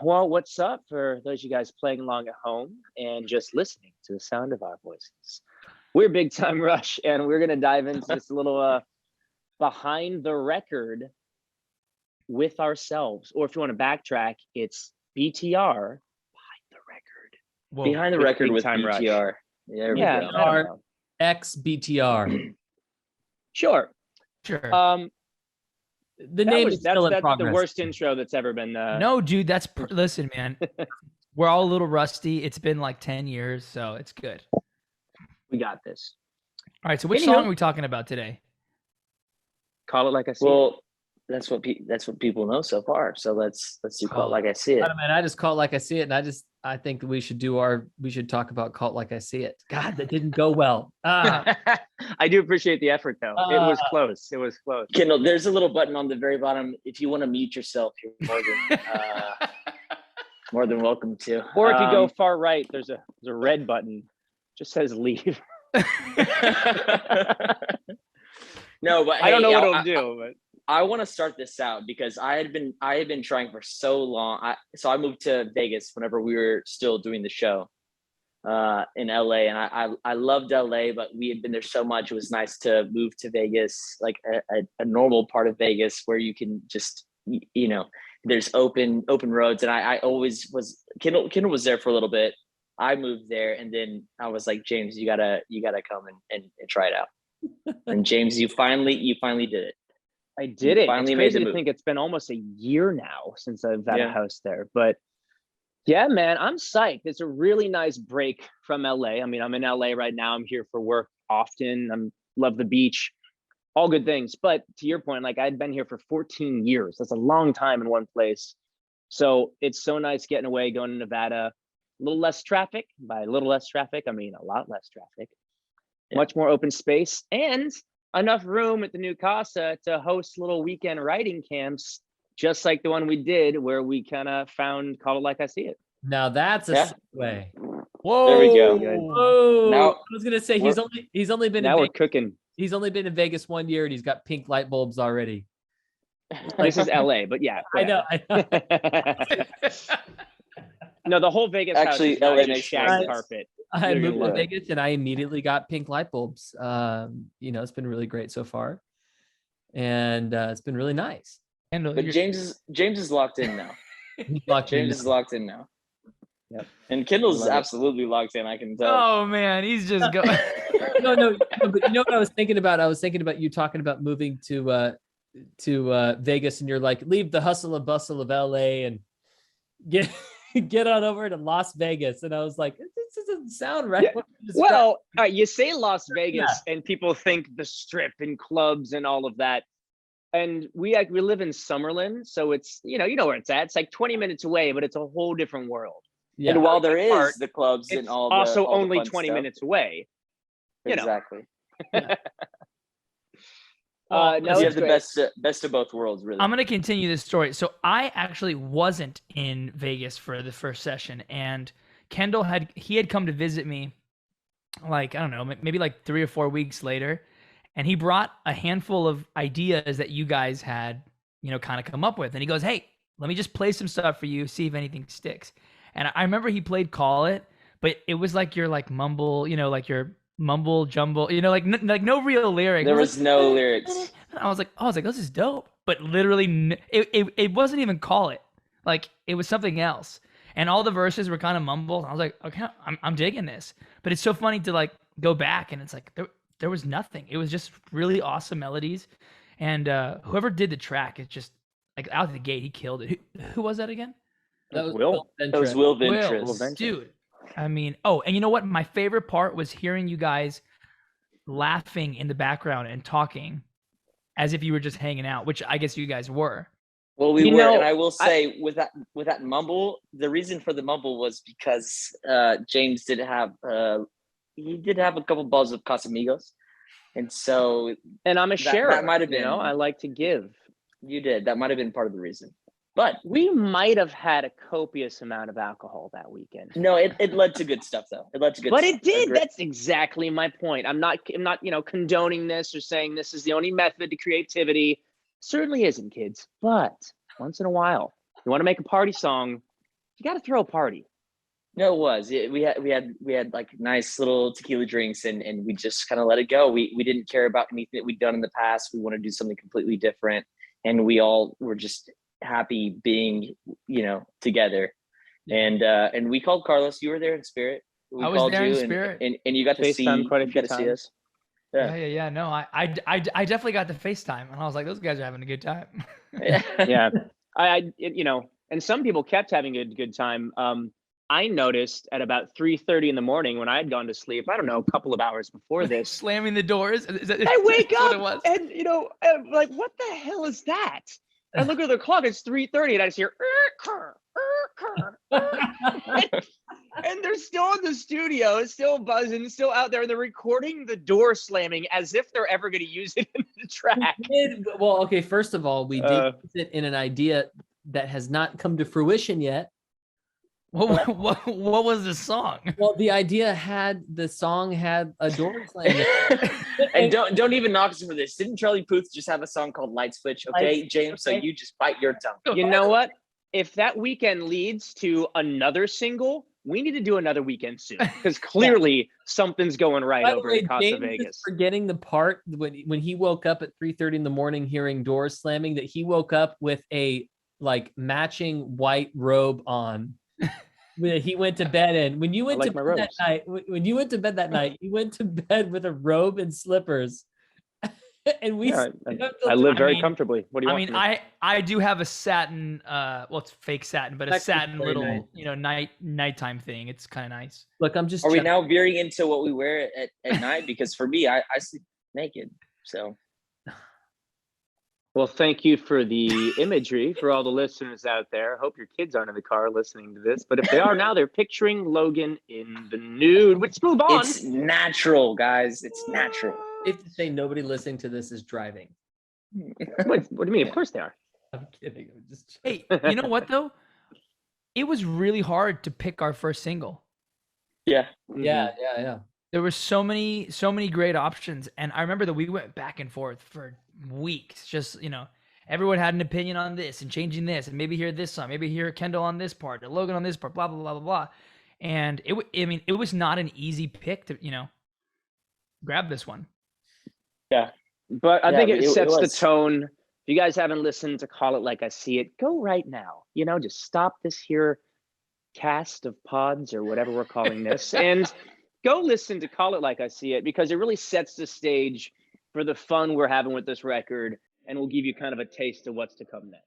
Well, what's up for those of you guys playing along at home and just listening to the sound of our voices? We're Big Time Rush, and we're going to dive into just a little behind the record with ourselves. Or if you want to backtrack, it's BTR behind the record. Whoa. Behind the Big- record Big with Time Rush. BTR. There we Yeah, go. I don't know. X BTR. Sure. Sure. The The name is still in that's progress. the worst intro that's ever been. No, dude, listen, man. We're all a little rusty. It's been like 10 years, so it's good. We got this. All right, so which Anywho. song are we talking about today? Call it like I see. Well, that's what people know so far. So let's do Call It Like I See It. Man, I just call it like I see it, and I think that we should talk about Call It Like I See It. God, that didn't go well. I do appreciate the effort, though. It was close. It was close. Kindle, there's a little button on the very bottom. If you want to mute yourself, you're more than welcome to. Or if you go far right, there's a red button. Just says leave. No, but I don't know hey, what it'll do, but I want to start this out because I had been trying for so long. So I moved to Vegas whenever we were still doing the show in LA, and I loved LA, but we had been there so much. It was nice to move to Vegas, like a normal part of Vegas where you can just, there's open roads. And I always was, Kindle was there for a little bit. I moved there, and then I was like, James, you gotta come and try it out. And James, you finally did it. I did it. Finally It's made crazy the to move. think it's been almost a year now since I've had Yeah. a house there. But yeah, man, I'm psyched. It's a really nice break from LA. I mean, I'm in LA right now. I'm here for work often. Love the beach, all good things. But to your point, like I'd been here for 14 years. That's a long time in one place. So it's so nice getting away, going to Nevada. A little less traffic. By a little less traffic, I mean a lot less traffic. Yeah. Much more open space and enough room at the new casa to host little weekend writing camps, just like the one we did where we kind of found Call It Like I See It. Now that's a Yeah. segue. Whoa. There we go. Whoa! Now- I was gonna say he's only been Now in we're Vegas, cooking. he's only been in Vegas 1 year, and he's got pink light bulbs already. This is LA, but yeah. I know. No, the whole Vegas Actually, house is not LA a makes shag sense. carpet. I You're moved gonna to love it. Vegas, and I immediately got pink light bulbs. It's been really great so far, and it's been really nice. Kendall, But James is locked in now. He's locked in. James is locked in now. Yep. And Kindle's Love it. absolutely locked in. I can tell. oh man, he's just going. No, but you know what I was thinking about? I was thinking about you talking about moving to Vegas, and you're like, leave the hustle and bustle of LA and get on over to Las Vegas. And I was like, this doesn't sound right. Yeah. What you described. Well, all right, you say Las Vegas and people think the strip and clubs and all of that. And we live in Summerlin, so it's, you know where it's at. It's like 20 minutes away, but it's a whole different world. yeah. And while there Part, is the clubs It's and all also all the only fun 20 stuff, minutes away. you know. exactly. No, You it's have the great. best of both worlds, really. I'm going to continue this story. So I actually wasn't in Vegas for the first session, and Kendall had come to visit me like, I don't know, maybe like 3 or 4 weeks later. And he brought a handful of ideas that you guys had, kind of come up with. And he goes, hey, let me just play some stuff for you, see if anything sticks. And I remember he played Call It, but it was like your like mumble, like your mumble jumble, like no real lyrics. There was no lyrics. I was like, this is dope. But literally, it wasn't even Call It. Like, it was something else. And all the verses were kind of mumbled. I was like, okay, I'm digging this. But it's so funny to like go back, and it's like there was nothing. It was just really awesome melodies. And whoever did the track, it's just like out of the gate, he killed it. Who was that again? That was Will. That was Will Will. Ventress. Dude. I mean, and you know what? My favorite part was hearing you guys laughing in the background and talking as if you were just hanging out, which I guess you guys were. Well, we You were, know, and I will say with that mumble, the reason for the mumble was because James did have a couple balls of Casamigos, and so And I'm a sharer. that might have been. I like to give. You did. That might have been part of the reason. But We might have had a copious amount of alcohol that weekend. no, it led to good stuff though. It led to good But stuff. it did. Agree. That's exactly my point. I'm not, condoning this or saying this is the only method to creativity. Certainly isn't, kids. But once in a while, you want to make a party song, you got to throw a party. No, it was. We had like nice little tequila drinks, and we just kind of let it go. We didn't care about anything that we'd done in the past. We wanted to do something completely different, and we all were just happy being, together. And we called Carlos. You were there in spirit. We I was called there in you, spirit. and you got to see FaceTime quite a few got to see times. us. Yeah. No, I definitely got the FaceTime, and I was like, those guys are having a good time. Yeah. And some people kept having a good time. I noticed at about 3:30 in the morning when I had gone to sleep, I don't know, a couple of hours before this, Slamming the doors. I wake That's what it up was. and I'm like, what the hell is that? I look at the clock, it's 3:30, and I just hear and they're still in the studio, it's still buzzing, still out there, and they're recording the door slamming as if they're ever going to use it in the track. Well, okay, first of all, we did use it in an idea that has not come to fruition yet. What was the song? Well, the song had a door slam. And don't even knock us for this. Didn't Charlie Puth just have a song called Light Switch? Okay, James, so you just bite your tongue. You know what? If that weekend leads to another single, we need to do another weekend soon, because clearly something's going right By the over way, in Casa James is Vegas. forgetting the part when he woke up at 3:30 in the morning hearing doors slamming, that he woke up with a like matching white robe on. He went to bed in. When you went to bed that night, when you went to bed that night, you went to bed with a robe and slippers. And I live very comfortably. What do you want? I do have a satin, well, it's fake satin, but a satin little, nice. nighttime thing. It's kind of nice. Look, I'm just. Are we now veering into what we wear at night? Because for me, I sleep naked. So. Well, thank you for the imagery for all the listeners out there. I hope your kids aren't in the car listening to this, but if they are now, they're picturing Logan in the nude. Let's move on. It's natural, guys. It's natural. If to say nobody listening to this is driving. What do you mean? Of course they are. I'm kidding. I'm just. Hey, you know what though? It was really hard to pick our first single. Yeah. Yeah. There were so many great options, and I remember that we went back and forth for weeks. Just everyone had an opinion on this and changing this, and maybe hear this song, maybe hear Kendall on this part, and Logan on this part, blah blah blah blah blah. And it was not an easy pick to grab this one. Yeah, but I think it sets the tone. If you guys haven't listened to Call It Like I See It, go right now. Just stop this here cast of pods or whatever we're calling this, and go listen to Call It Like I See It, because it really sets the stage for the fun we're having with this record, and will give you kind of a taste of what's to come next.